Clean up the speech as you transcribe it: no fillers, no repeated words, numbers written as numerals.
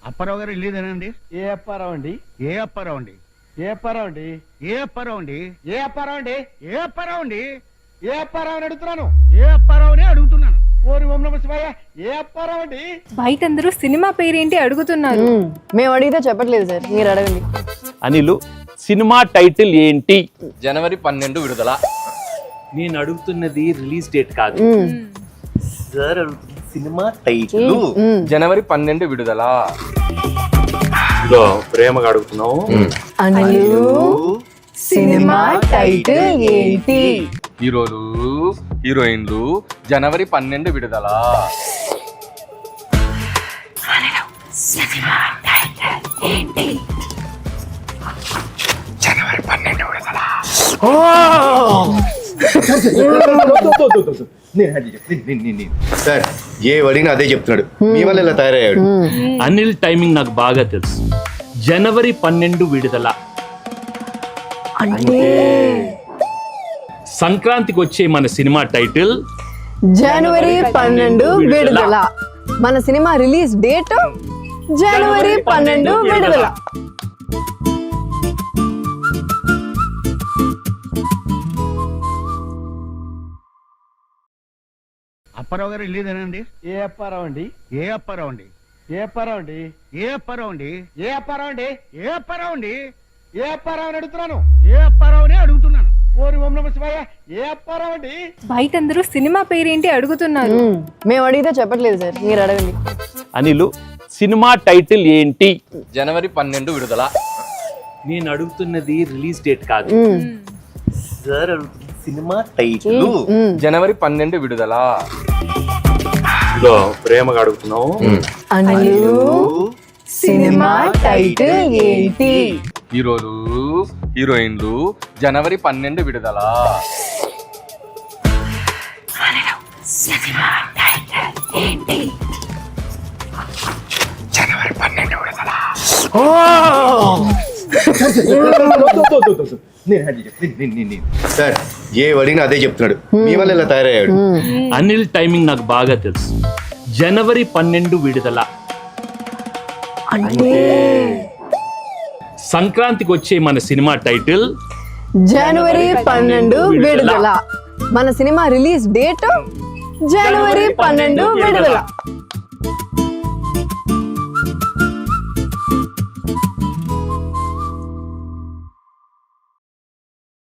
అప్పారావు గారు వెళ్ళేదేనండి? ఏ అప్పారావు అండి? ఏ అప్పారావు అండి? ఏ అప్పారావు అండి? ఏ అప్పారావు అండి? ఏ అప్పారావు అండి? ఏ అప్పారావు అండి? ఏ అప్పారావు అని అడుగుతున్నాను. ఏ అప్పారావునే అడుగుతున్నాను. ఓరి ఓం నమః శివాయ. ఏ అప్పారావు అండి? బయట అందరూ సినిమా పేరేంటి అడుగుతున్నారు. మేము అడిగితే చెప్పట్లేదు సార్, మీరు అడగండి. అనిలు, సినిమా టైటిల్ ఏంటి? జనవరి 12 విడుదల. నేను అడుగుతున్నది రిలీజ్ డేట్ కాదు సార్, సినిమా టైటిల్. జనవరి 12 విడుదల. ఇదో ప్రేమగా అడుగుతున్నావు. అనిలు, సినిమా టైటిల్ ఏంటి? హీరోలు హీరోయిన్లు జనవరి 12 విడుదల. జనవరి 12 విడుదల. సార్ ఏ అడిగినా అదే చెప్తున్నాడు. మీ వల్ల ఇలా తయారయ్యాడు. అనిల్ టైమింగ్ నాకు బాగా తెలుసు. జనవరి 12 విడుదల అంటే సంక్రాంతికి వచ్చే మన సినిమా టైటిల్ జనవరి 12 విడుదల. మన సినిమా రిలీజ్ డేట్ జనవరి 12 విడుదల. అప్పారావు గారు వెళ్ళేదేనండి? ఏ అప్పారావు అండి? ఏ అప్పారావు అండి? ఏ అప్పారావు అండి? ఏ అప్పారావు అండి? ఏ అప్పారావు అండి? ఏ అప్పారావు అండి? ఏ అప్పారావు అని అడుగుతున్నాను. ఏ అప్పారావునే అడుగుతున్నాను. ఓరి ఓం నమః శివాయ. ఏ అప్పారావు అండి? బయట అందరూ సినిమా పేరేంటి అడుగుతున్నారు. మేము అడిగితే చెప్పట్లేదు సార్, మీరు అడగండి. అనిలు, సినిమా టైటిల్ ఏంటి? జనవరి 12 విడుదల. నేను అడుగుతున్నది రిలీజ్ డేట్ కాదు సార్, సినిమా టైటిల్. జనవరి 12 విడుదల. ఇదో ప్రేమగా అడుగుతున్నావు. అనిలు, సినిమా టైటిల్ ఏంటి? హీరోలు హీరోయిన్లు జనవరి 12 విడుదల. జనవరి 12 విడుదల. సార్ ఏ అడిగినా అదే చెప్తున్నాడు. మీ వల్ల ఇలా తయారయ్యాడు. అనిల్ టైమింగ్ నాకు బాగా తెలుసు. జనవరి 12 విడుదల అంటే సంక్రాంతికి వచ్చే మన సినిమా టైటిల్ జనవరి 12 విడుదల. మన సినిమా రిలీజ్ డేట్ జనవరి 12 విడుదల.